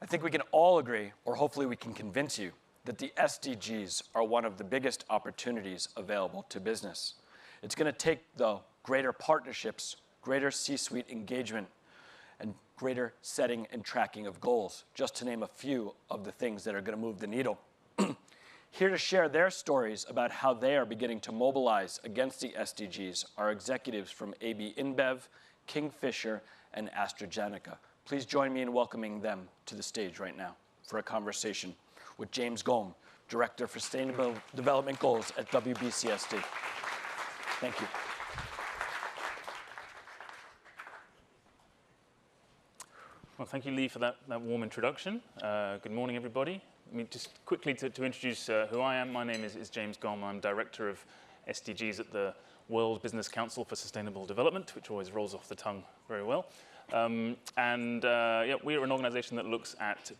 I think we can all agree, or hopefully we can convince you, that the SDGs are one of the biggest opportunities available to business. It's going to take, though, greater partnerships, greater C-suite engagement, and greater setting and tracking of goals, just to name a few of the things that are going to move the needle. Here to share their stories about how they are beginning to mobilize against the SDGs are executives from AB InBev, Kingfisher, and AstraZeneca. Please join me in welcoming them to the stage right now for a conversation with James Gomme, Director for Sustainable Development Goals at WBCSD. Thank you. Well, thank you, Lee, for that warm introduction. Good morning, everybody. I mean, just quickly to introduce who I am. My name is James Gomme. I'm Director of SDGs at the World Business Council for Sustainable Development, which always rolls off the tongue very well. Yeah, we're an organization that looks at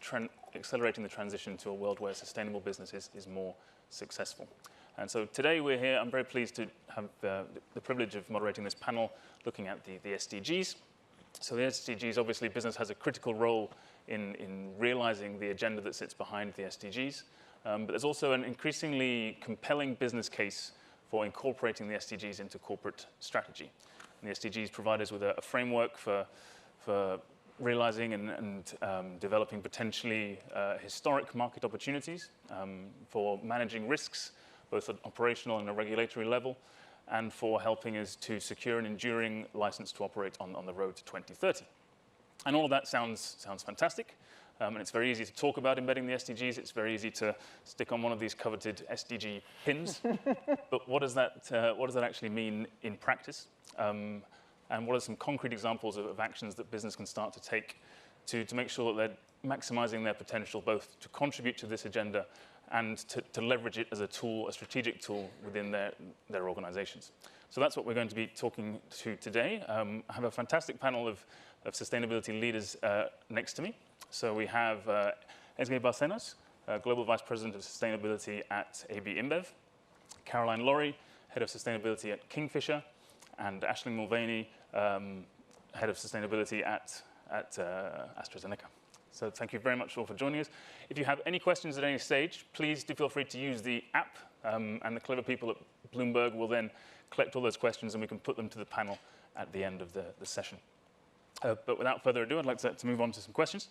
accelerating the transition to a world where sustainable business is more successful. And so today we're here. I'm very pleased to have the privilege of moderating this panel looking at the SDGs. So the SDGs, obviously, business has a critical role in realizing the agenda that sits behind the SDGs. But there's also an increasingly compelling business case for incorporating the SDGs into corporate strategy. And the SDGs provide us with a framework for realizing and developing potentially historic market opportunities, for managing risks, both at operational and a regulatory level, and for helping us to secure an enduring license to operate on the road to 2030. And all of that sounds fantastic. And it's very easy to talk about embedding the SDGs. It's very easy to stick on one of these coveted SDG pins. But what does that actually mean in practice? And what are some concrete examples of actions that business can start to take to make sure that they're maximizing their potential, both to contribute to this agenda and to leverage it as a tool, a strategic tool within their organizations. So that's what we're going to be talking to today. I have a fantastic panel of sustainability leaders next to me. So we have Ezgi Barcenas, Global Vice President of Sustainability at AB InBev, Caroline Laurie, Head of Sustainability at Kingfisher, and Ashling Mulvaney, Head of Sustainability at AstraZeneca. So thank you very much all for joining us. If you have any questions at any stage, please do feel free to use the app, and the clever people at Bloomberg will then collect all those questions and we can put them to the panel at the end of the session. But without further ado, I'd like to move on to some questions.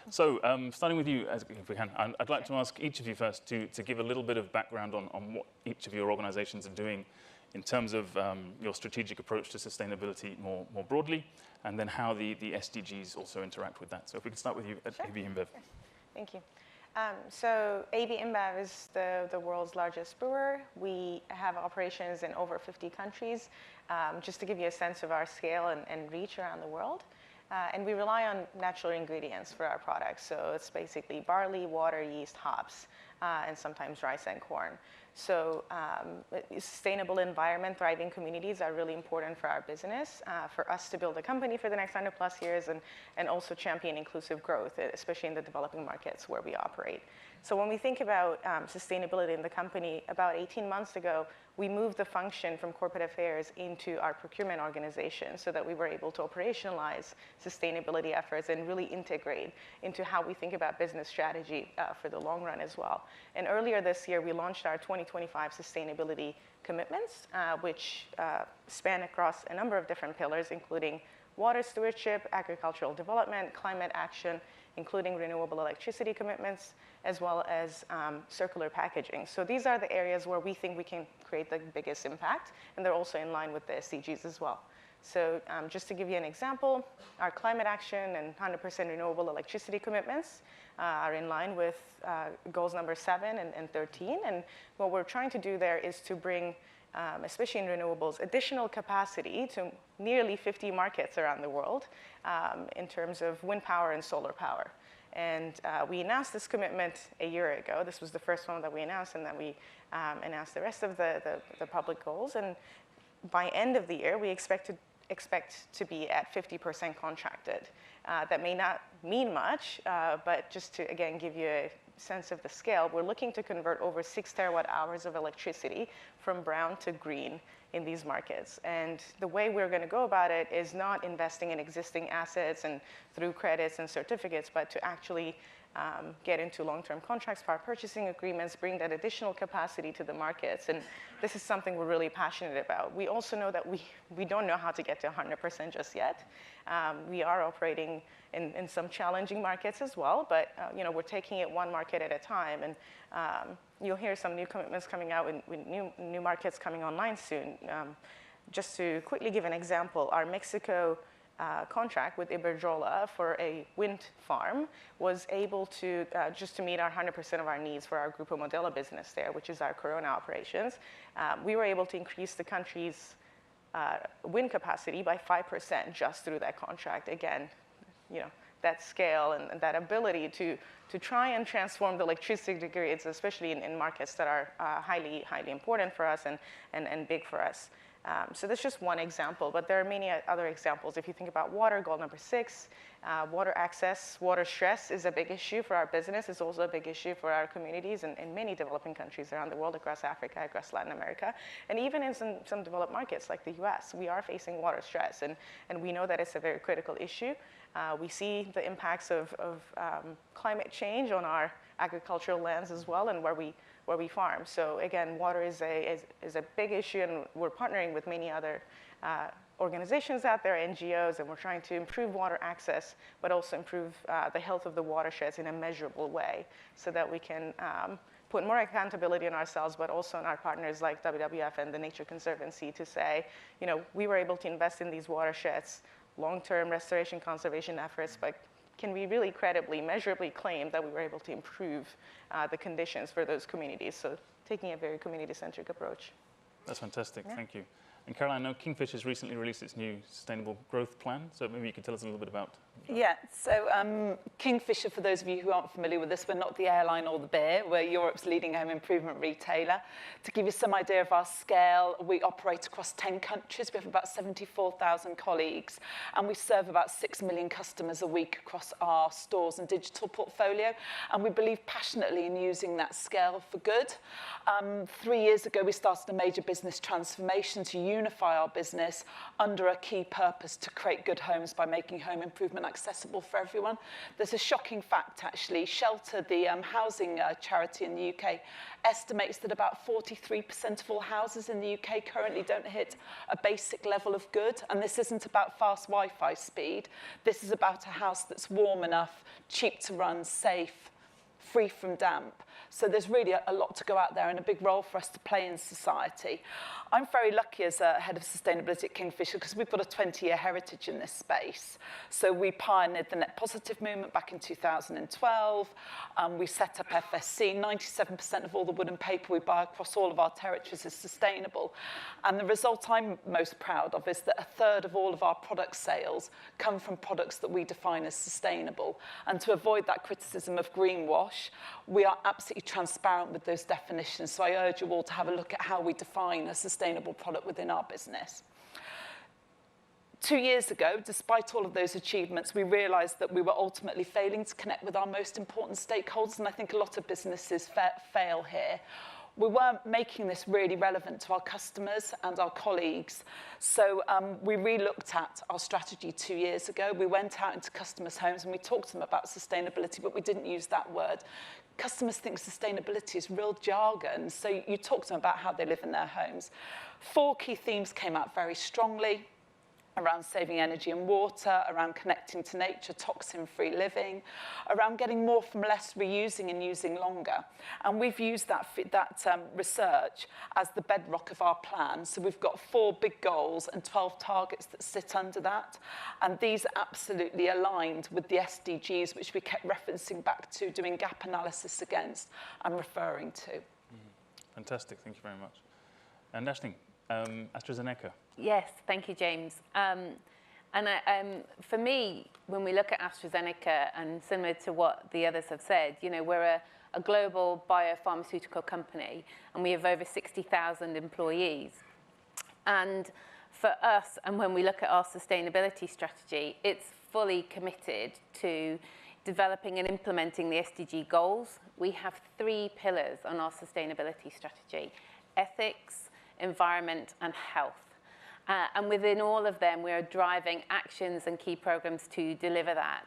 So starting with you, if we can, I'd like to ask each of you first to give a little bit of background on what each of your organizations are doing in terms of your strategic approach to sustainability more broadly, and then how the SDGs also interact with that. So if we could start with you at AB InBev. Sure. Thank you. So AB InBev is the world's largest brewer. We have operations in over 50 countries, just to give you a sense of our scale and reach around the world. And we rely on natural ingredients for our products. So it's basically barley, water, yeast, hops, and sometimes rice and corn. So sustainable environment, thriving communities are really important for our business, for us to build a company for the next 100+ years, and also champion inclusive growth, especially in the developing markets where we operate. So when we think about sustainability in the company, about 18 months ago, we moved the function from corporate affairs into our procurement organization so that we were able to operationalize sustainability efforts and really integrate into how we think about business strategy for the long run as well. And earlier this year, we launched our 2025 sustainability commitments, which span across a number of different pillars, including water stewardship, agricultural development, climate action, including renewable electricity commitments, as well as circular packaging. So these are the areas where we think we can create the biggest impact, and they're also in line with the SDGs as well. So just to give you an example, our climate action and 100% renewable electricity commitments are in line with goals number 7 and 13. And what we're trying to do there is to bring, especially in renewables, additional capacity to nearly 50 markets around the world in terms of wind power and solar power. And we announced this commitment a year ago. This was the first one that we announced, and then we announced the rest of the public goals. And by end of the year, we expect to be at 50% contracted. That may not mean much, but just to, again, give you a sense of the scale, we're looking to convert over 6 terawatt hours of electricity from brown to green in these markets. And the way we're going to go about it is not investing in existing assets and through credits and certificates, but to actually get into long-term contracts, power purchasing agreements, bring that additional capacity to the markets. And this is something we're really passionate about. We also know that we don't know how to get to 100% just yet. We are operating in some challenging markets as well, but we're taking it one market at a time. And you'll hear some new commitments coming out with new markets coming online soon. Just to quickly give an example, our Mexico contract with Iberdrola for a wind farm was able to, just to meet our 100% of our needs for our Grupo Modelo business there, which is our Corona operations, we were able to increase the country's wind capacity by 5% just through that contract. Again, that scale and that ability to try and transform the electricity grids, especially in markets that are highly important for us and big for us. So that's just one example, but there are many other examples. If you think about water, goal number 6, water access, water stress is a big issue for our business. It's also a big issue for our communities in many developing countries around the world, across Africa, across Latin America, and even in some developed markets like the US, we are facing water stress, and we know that it's a very critical issue. We see the impacts of climate change on our agricultural lands as well, and where we farm. So again, water is a big issue, and we're partnering with many other organizations out there, NGOs, and we're trying to improve water access, but also improve the health of the watersheds in a measurable way, so that we can put more accountability on ourselves, but also on our partners like WWF and the Nature Conservancy to say, we were able to invest in these watersheds, long-term restoration conservation efforts, but can we really credibly, measurably claim that we were able to improve the conditions for those communities? So taking a very community-centric approach. That's fantastic, thank you. And Caroline, I know Kingfisher has recently released its new Sustainable Growth Plan, so maybe you could tell us a little bit about that. Yeah, so Kingfisher, for those of you who aren't familiar with this, we're not the airline or the beer, we're Europe's leading home improvement retailer. To give you some idea of our scale, we operate across 10 countries, we have about 74,000 colleagues, and we serve about 6 million customers a week across our stores and digital portfolio, and we believe passionately in using that scale for good. 3 years ago, we started a major business transformation to unify our business under a key purpose to create good homes by making home improvement accessible for everyone. There's a shocking fact, actually. Shelter, the housing charity in the UK, estimates that about 43% of all houses in the UK currently don't hit a basic level of good. And this isn't about fast Wi-Fi speed. This is about a house that's warm enough, cheap to run, safe, free from damp. So there's really a lot to go out there and a big role for us to play in society. I'm very lucky as a head of sustainability at Kingfisher because we've got a 20-year heritage in this space. So we pioneered the net positive movement back in 2012. We set up FSC. 97% of all the wood and paper we buy across all of our territories is sustainable. And the result I'm most proud of is that 1/3 of all of our product sales come from products that we define as sustainable. And to avoid that criticism of greenwash, we are absolutely transparent with those definitions. So I urge you all to have a look at how we define a sustainable product within our business. 2 years ago, despite all of those achievements, we realized that we were ultimately failing to connect with our most important stakeholders, and I think a lot of businesses fail here. We weren't making this really relevant to our customers and our colleagues. So we re-looked at our strategy 2 years ago. We went out into customers' homes and we talked to them about sustainability, but we didn't use that word. Customers think sustainability is real jargon, so you talk to them about how they live in their homes. 4 key themes came out very strongly around saving energy and water, around connecting to nature, toxin-free living, around getting more from less, reusing and using longer. And we've used that research as the bedrock of our plan. So we've got 4 big goals and 12 targets that sit under that. And these are absolutely aligned with the SDGs, which we kept referencing back to, doing gap analysis against and referring to. Fantastic, thank you very much. And Ashling, AstraZeneca. Yes, thank you, James. For me, when we look at AstraZeneca, and similar to what the others have said, we're a global biopharmaceutical company, and we have over 60,000 employees. And for us, and when we look at our sustainability strategy, it's fully committed to developing and implementing the SDG goals, we have 3 pillars on our sustainability strategy: ethics, environment, and health. And within all of them, we are driving actions and key programs to deliver that.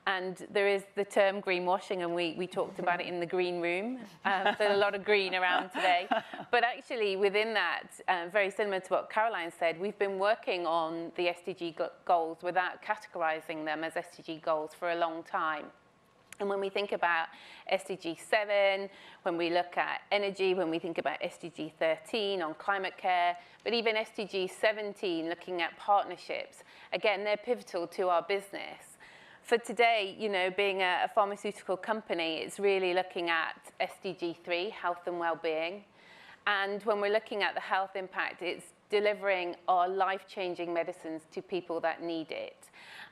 And there is the term greenwashing, and we talked about it in the green room. There's a lot of green around today. But actually, within that, very similar to what Caroline said, we've been working on the SDG goals without categorizing them as SDG goals for a long time. And when we think about SDG 7, when we look at energy, when we think about SDG 13 on climate care, but even SDG 17 looking at partnerships, again, they're pivotal to our business. For today, you know, being a pharmaceutical company, it's really looking at SDG 3, health and well-being. And when we're looking at the health impact, it's delivering our life-changing medicines to people that need it.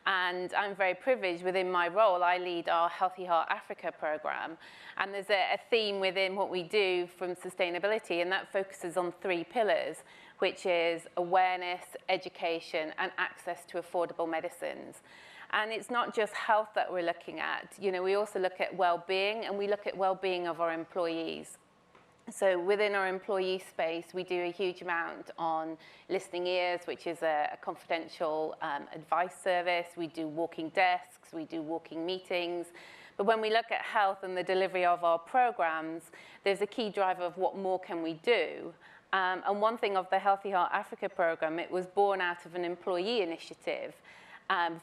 And I'm very privileged within my role. I lead our Healthy Heart Africa program. And there's a theme within what we do from sustainability, and that focuses on 3 pillars, which is awareness, education, and access to affordable medicines. And it's not just health that we're looking at. You know, we also look at well-being, and we look at well-being of our employees. So within our employee space, we do a huge amount on listening ears, which is a confidential advice service. We do walking desks, we do walking meetings. But when we look at health and the delivery of our programs, there's a key driver of what more can we do. And one thing of the Healthy Heart Africa program, it was born out of an employee initiative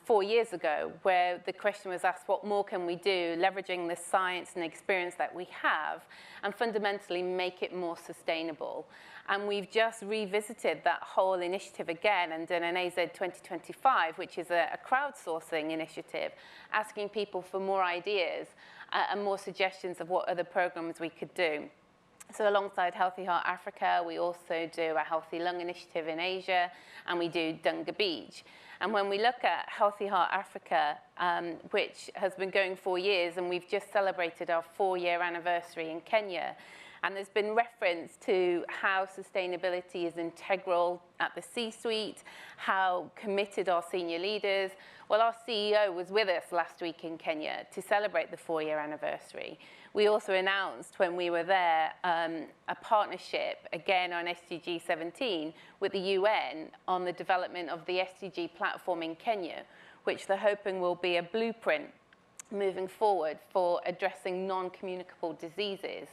4 years ago, where the question was asked, what more can we do, leveraging the science and experience that we have, and fundamentally make it more sustainable. And we've just revisited that whole initiative again and done an AZ 2025, which is a crowdsourcing initiative, asking people for more ideas and more suggestions of what other programs we could do. So alongside Healthy Heart Africa, we also do a Healthy Lung initiative in Asia, and we do Dunga Beach. And when we look at Healthy Heart Africa, which has been going 4 years, and we've just celebrated our 4-year anniversary in Kenya, and there's been reference to how sustainability is integral at the C-suite, how committed our senior leaders. Well, our CEO was with us last week in Kenya to celebrate the 4-year anniversary. We also announced when we were there a partnership, again on SDG 17, with the UN on the development of the SDG platform in Kenya, which they're hoping will be a blueprint moving forward for addressing non-communicable diseases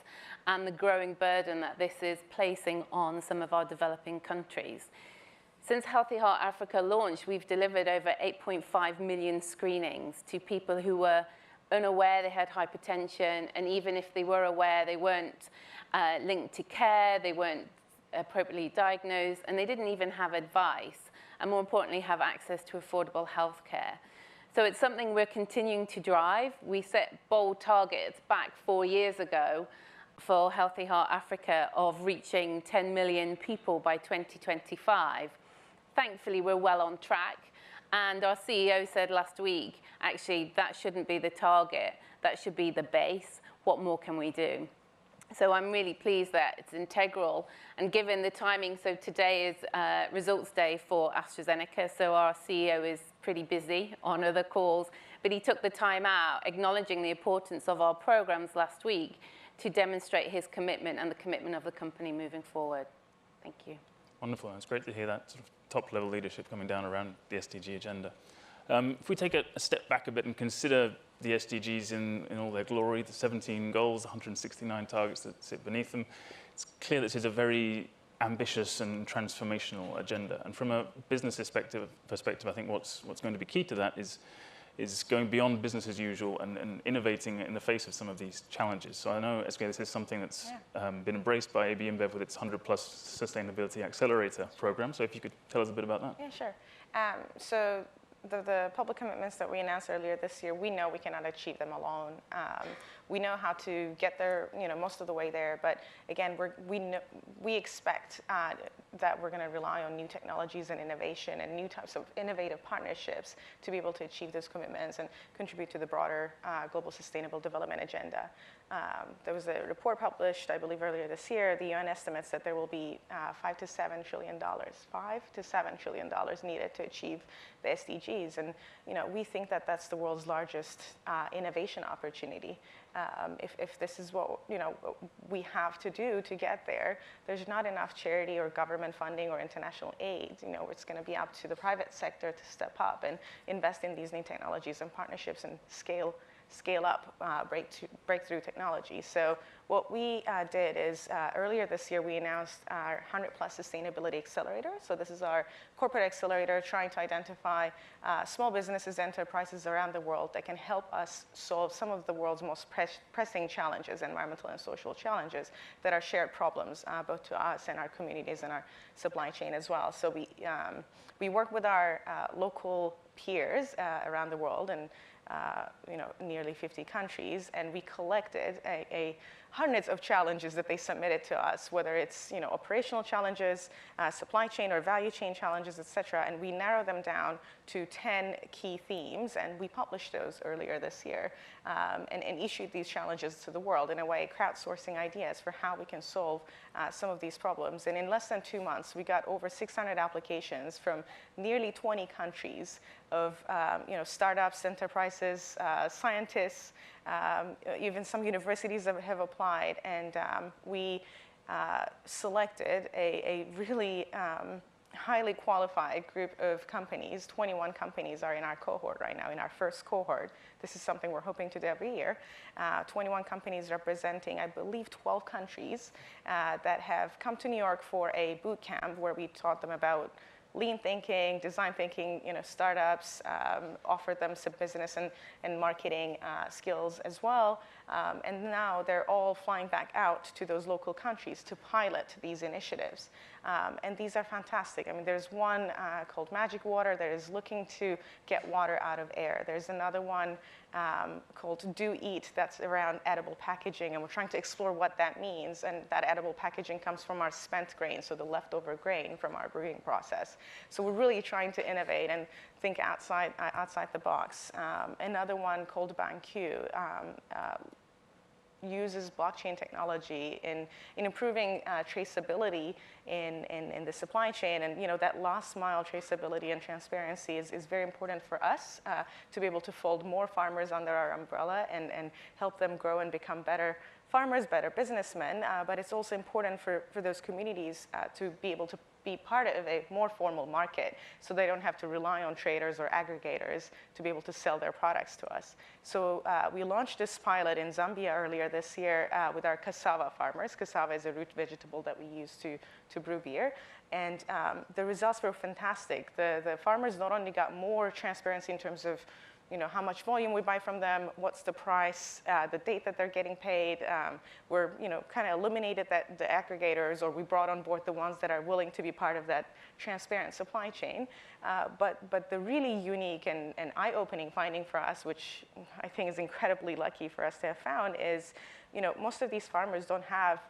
and the growing burden that this is placing on some of our developing countries. Since Healthy Heart Africa launched, we've delivered over 8.5 million screenings to people who were unaware they had hypertension, and even if they were aware, they weren't linked to care, they weren't appropriately diagnosed, and they didn't even have advice, and more importantly, have access to affordable health care. So it's something we're continuing to drive. We set bold targets back 4 years ago for Healthy Heart Africa of reaching 10 million people by 2025. Thankfully, we're well on track. And our CEO said last week, actually, that shouldn't be the target. That should be the base. What more can we do? So I'm really pleased that it's integral. And given the timing, so today is results day for AstraZeneca. So our CEO is pretty busy on other calls. But he took the time out, acknowledging the importance of our programs last week to demonstrate his commitment and the commitment of the company moving forward. Thank you. Wonderful. It's great to hear that sort of top-level leadership coming down around the SDG agenda. If we take a step back a bit and consider the SDGs in all their glory, the 17 goals, 169 targets that sit beneath them, it's clear this is a very ambitious and transformational agenda. And from a business perspective, I think what's going to be key to that is going beyond business as usual and innovating in the face of some of these challenges. So I know, Ezgi, this is something that's been embraced by AB InBev with its 100-plus Sustainability Accelerator program. So if you could tell us a bit about that. Yeah, sure. So the public commitments that we announced earlier this year, we know we cannot achieve them alone. we know how to get there, most of the way there. But again, we expect that we're going to rely on new technologies and innovation and new types of innovative partnerships to be able to achieve those commitments and contribute to the broader global sustainable development agenda. There was a report published, I believe, earlier this year. The UN estimates that there will be $5 to $7 trillion needed to achieve the SDGs. And we think that that's the world's largest innovation opportunity. If this is what we have to do to get there, there's not enough charity or government funding or international aid. It's going to be up to the private sector to step up and invest in these new technologies and partnerships and scale up breakthrough technology. So what we did is earlier this year, we announced our 100+ Sustainability Accelerator. So this is our corporate accelerator trying to identify small businesses, enterprises around the world that can help us solve some of the world's most pressing challenges, environmental and social challenges that are shared problems, both to us and our communities and our supply chain as well. So we work with our local peers around the world and nearly 50 countries, and we collected hundreds of challenges that they submitted to us, whether it's operational challenges, supply chain or value chain challenges, et cetera, and we narrowed them down to 10 key themes, and we published those earlier this year and issued these challenges to the world, in a way crowdsourcing ideas for how we can solve some of these problems. And in less than 2 months, we got over 600 applications from nearly 20 countries of startups, enterprises, scientists, even some universities have applied, and we selected a really highly qualified group of companies. 21 companies are in our cohort right now, in our first cohort. This is something we're hoping to do every year. 21 companies representing, I believe, 12 countries that have come to New York for a boot camp where we taught them about lean thinking, design thinking, startups, offered them some business and marketing skills as well. And now they're all flying back out to those local countries to pilot these initiatives. And these are fantastic. I mean, there's one called Magic Water that is looking to get water out of air. There's another one called Do Eat that's around edible packaging, and we're trying to explore what that means. And that edible packaging comes from our spent grain, so the leftover grain from our brewing process. So we're really trying to innovate and think outside the box. Another one called BanQ uses blockchain technology in improving traceability in the supply chain, and that last mile traceability and transparency is very important for us to be able to fold more farmers under our umbrella and help them grow and become better farmers, better businessmen, but it's also important for those communities to be able to be part of a more formal market, so they don't have to rely on traders or aggregators to be able to sell their products to us. So we launched this pilot in Zambia earlier this year with our cassava farmers. Cassava is a root vegetable that we use to brew beer. And the results were fantastic. The farmers not only got more transparency in terms of how much volume we buy from them, what's the price, the date that they're getting paid. We're kind of eliminated the aggregators, or we brought on board the ones that are willing to be part of that transparent supply chain. But the really unique and eye-opening finding for us, which I think is incredibly lucky for us to have found, is most of these farmers don't have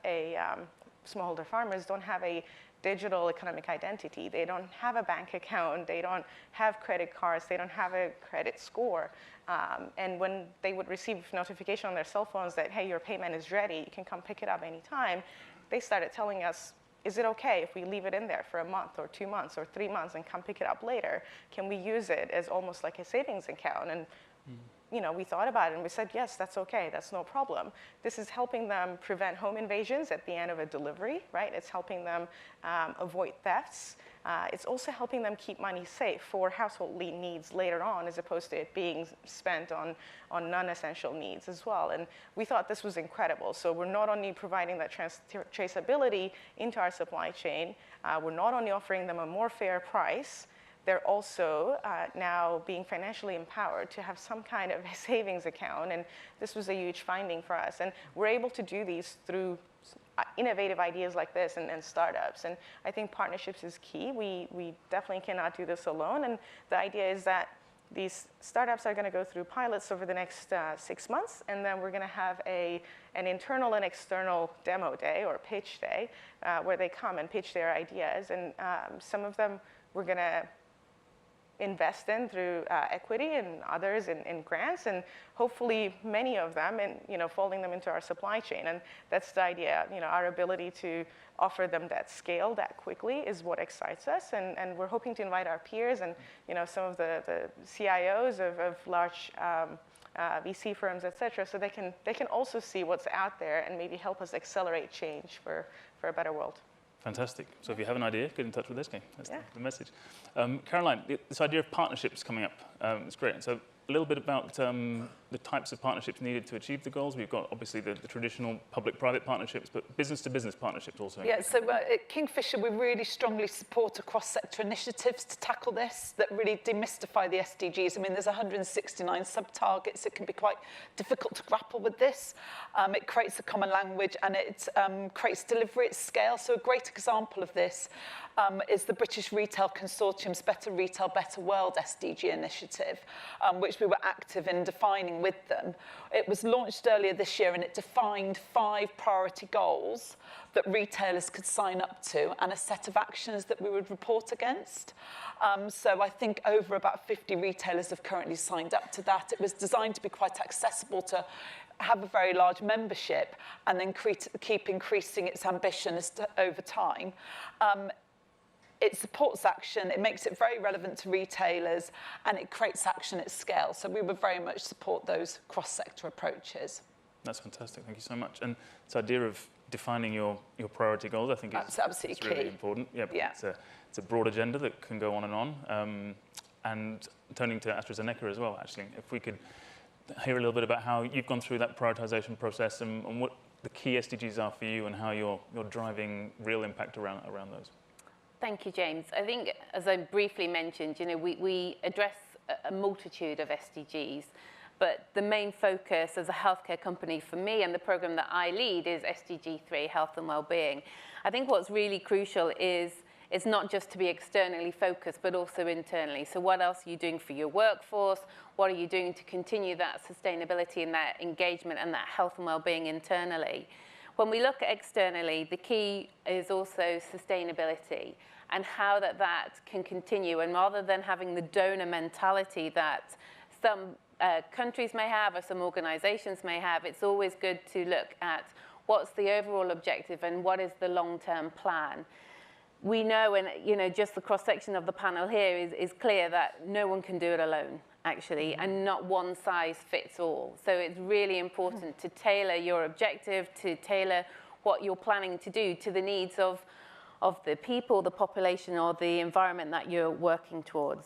smallholder farmers don't have a digital economic identity. They don't have a bank account. They don't have credit cards. They don't have a credit score. And when they would receive notification on their cell phones that, hey, your payment is ready, you can come pick it up anytime, they started telling us, is it okay if we leave it in there for a month or 2 months or 3 months and come pick it up later? Can we use it as almost like a savings account? And we thought about it and we said, yes, that's okay, that's no problem. This is helping them prevent home invasions at the end of a delivery, right? It's helping them avoid thefts. It's also helping them keep money safe for household needs later on, as opposed to it being spent on non-essential needs as well. And we thought this was incredible. So we're not only providing that traceability into our supply chain, we're not only offering them a more fair price, they're also now being financially empowered to have some kind of a savings account. And this was a huge finding for us. And we're able to do these through innovative ideas like this and startups. And I think partnerships is key. We definitely cannot do this alone. And the idea is that these startups are going to go through pilots over the next 6 months, and then we're going to have an internal and external demo day or pitch day where they come and pitch their ideas. And some of them we're going to invest in through equity, and others in grants, and hopefully many of them in folding them into our supply chain. And that's the idea. Our ability to offer them that scale that quickly is what excites us, and we're hoping to invite our peers and some of the CIOs of large VC firms, et cetera, so they can also see what's out there and maybe help us accelerate change for a better world. Fantastic. So if you have an idea, get in touch with Ezgi. That's the message. Caroline, this idea of partnerships coming up, it's great. So a little bit about the types of partnerships needed to achieve the goals. We've got obviously the traditional public-private partnerships, but business-to-business partnerships also. Yeah, so at Kingfisher, we really strongly support cross-sector initiatives to tackle this that really demystify the SDGs. I mean, there's 169 sub-targets. It can be quite difficult to grapple with this. It creates a common language, and it creates delivery at scale. So a great example of this is the British Retail Consortium's Better Retail, Better World SDG initiative, which we were active in defining with them. It was launched earlier this year, and it defined 5 priority goals that retailers could sign up to and a set of actions that we would report against. So I think over about 50 retailers have currently signed up to that. It was designed to be quite accessible to have a very large membership and then keep increasing its ambition over time. It supports action, it makes it very relevant to retailers, and it creates action at scale. So we would very much support those cross-sector approaches. That's fantastic, thank you so much. And this idea of defining your priority goals, I think That's absolutely it's really important. Yeah. It's a broad agenda that can go on and on. And turning to AstraZeneca as well, actually, if we could hear a little bit about how you've gone through that prioritization process and what the key SDGs are for you and how you're driving real impact around those. Thank you, James. I think, as I briefly mentioned, we address a multitude of SDGs, but the main focus as a healthcare company for me and the program that I lead is SDG 3, health and well-being. I think what's really crucial is it's not just to be externally focused, but also internally. So what else are you doing for your workforce? What are you doing to continue that sustainability and that engagement and that health and well-being internally? When we look externally, the key is also sustainability and how that can continue. And rather than having the donor mentality that some countries may have or some organizations may have, it's always good to look at what's the overall objective and what is the long-term plan. We know, and just the cross-section of the panel here is clear that no one can do it alone, actually, and not one size fits all. So it's really important to tailor your objective, to tailor what you're planning to do to the needs of the people, the population, or the environment that you're working towards.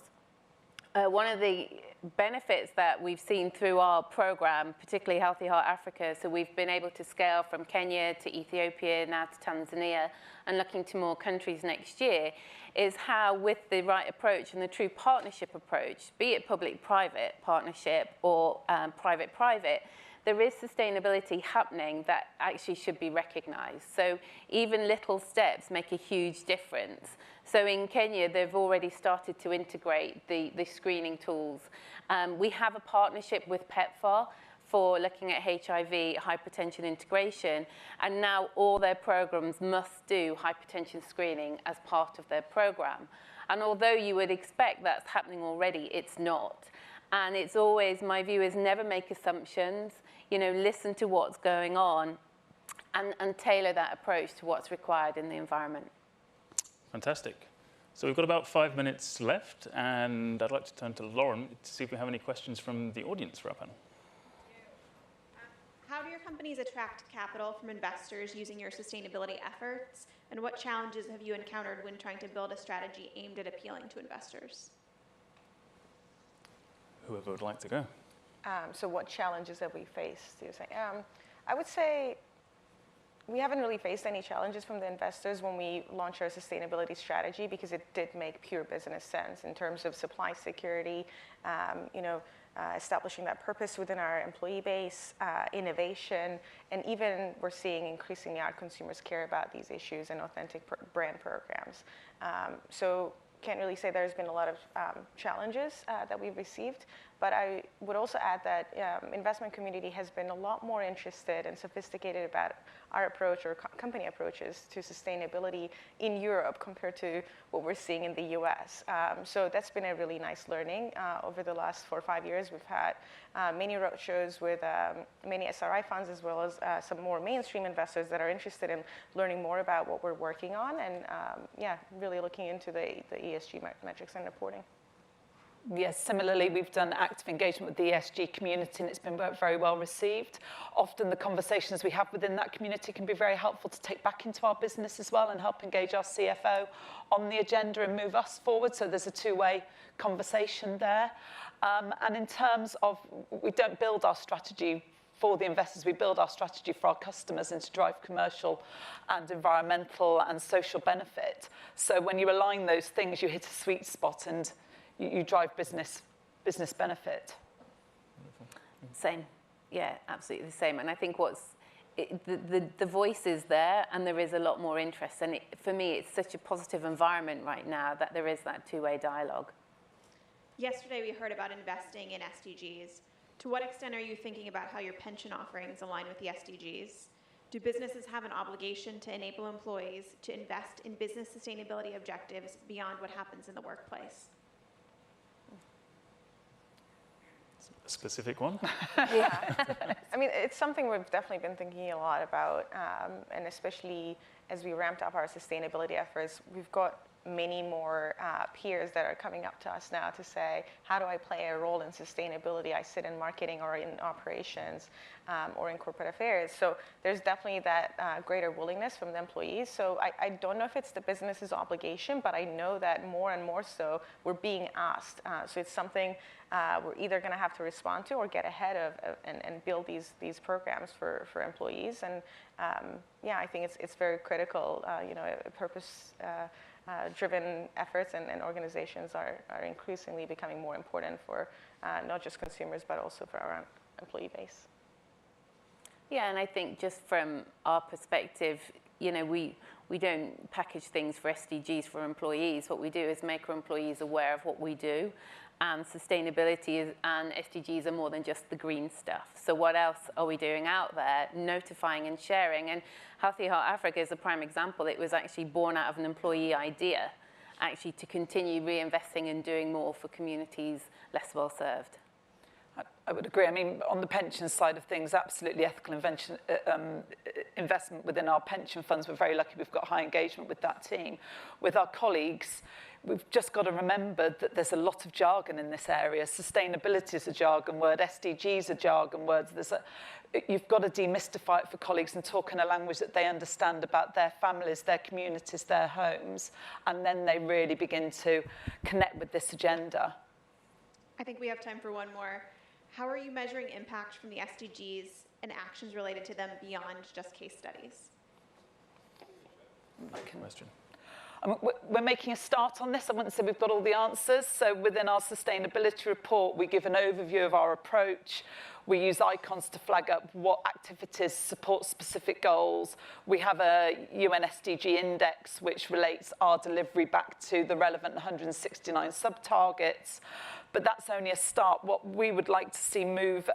One of the benefits that we've seen through our program, particularly Healthy Heart Africa, so we've been able to scale from Kenya to Ethiopia, now to Tanzania, and looking to more countries next year, is how with the right approach and the true partnership approach, be it public-private partnership or private-private, there is sustainability happening that actually should be recognized. So even little steps make a huge difference. So in Kenya, they've already started to integrate the screening tools. We have a partnership with PEPFAR for looking at HIV, hypertension integration, and now all their programs must do hypertension screening as part of their program. And although you would expect that's happening already, it's not. And it's always, my view is never make assumptions, listen to what's going on and tailor that approach to what's required in the environment. Fantastic. So we've got about 5 minutes left, and I'd like to turn to Lauren to see if we have any questions from the audience for our panel. How do your companies attract capital from investors using your sustainability efforts? And what challenges have you encountered when trying to build a strategy aimed at appealing to investors? Whoever would like to go. So what challenges have we faced? I would say we haven't really faced any challenges from the investors when we launched our sustainability strategy, because it did make pure business sense in terms of supply security, establishing that purpose within our employee base, innovation, and even we're seeing increasingly our consumers care about these issues and authentic brand programs. So can't really say there's been a lot of challenges that we've received. But I would also add that investment community has been a lot more interested and sophisticated about our approach or company approaches to sustainability in Europe compared to what we're seeing in the US. So that's been a really nice learning. Over the last 4 or 5 years, we've had many roadshows with many SRI funds, as well as some more mainstream investors that are interested in learning more about what we're working on, and yeah, really looking into the ESG metrics and reporting. Yes, similarly, we've done active engagement with the ESG community, and it's been very well received. Often the conversations we have within that community can be very helpful to take back into our business as well and help engage our CFO on the agenda and move us forward. So there's a two-way conversation there. And in terms of, we don't build our strategy for the investors, we build our strategy for our customers and to drive commercial and environmental and social benefit. So when you align those things, you hit a sweet spot and you drive business benefit. Same. Yeah, absolutely the same. And I think the voice is there, and there is a lot more interest. And for me, it's such a positive environment right now that there is that two-way dialogue. Yesterday, we heard about investing in SDGs. To what extent are you thinking about how your pension offerings align with the SDGs? Do businesses have an obligation to enable employees to invest in business sustainability objectives beyond what happens in the workplace? A specific one? Yeah. I mean, it's something we've definitely been thinking a lot about, and especially as we ramped up our sustainability efforts, we've got many more peers that are coming up to us now to say, how do I play a role in sustainability? I sit in marketing or in operations or in corporate affairs. So there's definitely that greater willingness from the employees. So I don't know if it's the business's obligation, but I know that more and more so we're being asked. So it's something we're either going to have to respond to or get ahead of and build these programs for employees. And yeah, I think it's very critical. You know, purpose driven efforts and organizations are increasingly becoming more important for not just consumers, but also for our employee base. Yeah, and I think just from our perspective, you know, we don't package things for SDGs for employees. What we do is make our employees aware of what we do. And sustainability and SDGs are more than just the green stuff. So what else are we doing out there? Notifying and sharing. And Healthy Heart Africa is a prime example. It was actually born out of an employee idea, actually to continue reinvesting and doing more for communities less well served. I would agree. I mean, on the pension side of things, absolutely ethical investment within our pension funds. We're very lucky we've got high engagement with that team. With our colleagues, we've just got to remember that there's a lot of jargon in this area. Sustainability is a jargon word. SDGs are jargon words. You've got to demystify it for colleagues and talk in a language that they understand about their families, their communities, their homes, and then they really begin to connect with this agenda. I think we have time for one more. How are you measuring impact from the SDGs and actions related to them beyond just case studies? Question. We're making a start on this. I wouldn't say we've got all the answers. So within our sustainability report, we give an overview of our approach. We use icons to flag up what activities support specific goals. We have a UN SDG index, which relates our delivery back to the relevant 169 sub-targets. But that's only a start. What we would like to see move,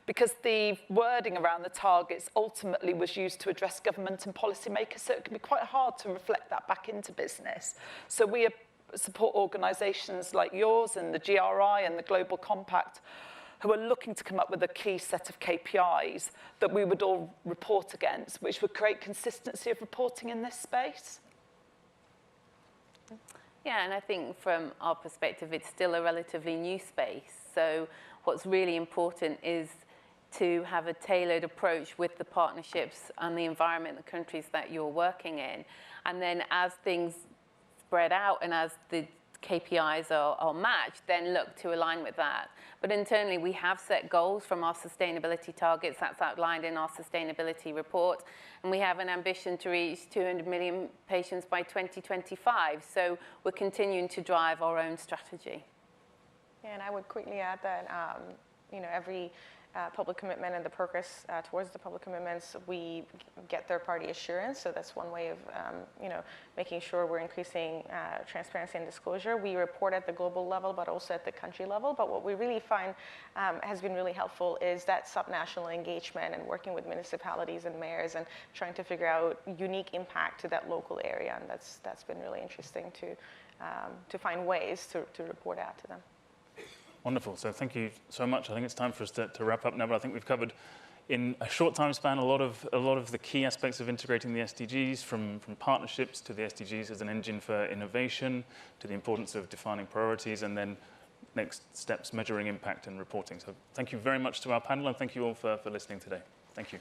because the wording around the targets ultimately was used to address government and policymakers, so it can be quite hard to reflect that back into business. So we support organisations like yours and the GRI and the Global Compact, who are looking to come up with a key set of KPIs that we would all report against, which would create consistency of reporting in this space. Yeah, and I think from our perspective, it's still a relatively new space. So what's really important is to have a tailored approach with the partnerships and the environment, the countries that you're working in. And then as things spread out and as the KPIs are matched, then look to align with that. But internally, we have set goals from our sustainability targets. That's outlined in our sustainability report. And we have an ambition to reach 200 million patients by 2025. So we're continuing to drive our own strategy. Yeah, and I would quickly add that, you know, every public commitment and the progress towards the public commitments, we get third-party assurance. So that's one way of making sure we're increasing transparency and disclosure. We report at the global level, but also at the country level. But what we really find has been really helpful is that subnational engagement and working with municipalities and mayors and trying to figure out unique impact to that local area. And that's been really interesting to find ways to report out to them. Wonderful. So thank you so much. I think it's time for us to wrap up now, but I think we've covered in a short time span a lot of the key aspects of integrating the SDGs, from partnerships to the SDGs as an engine for innovation, to the importance of defining priorities, and then next steps, measuring impact and reporting. So thank you very much to our panel, and thank you all for listening today. Thank you.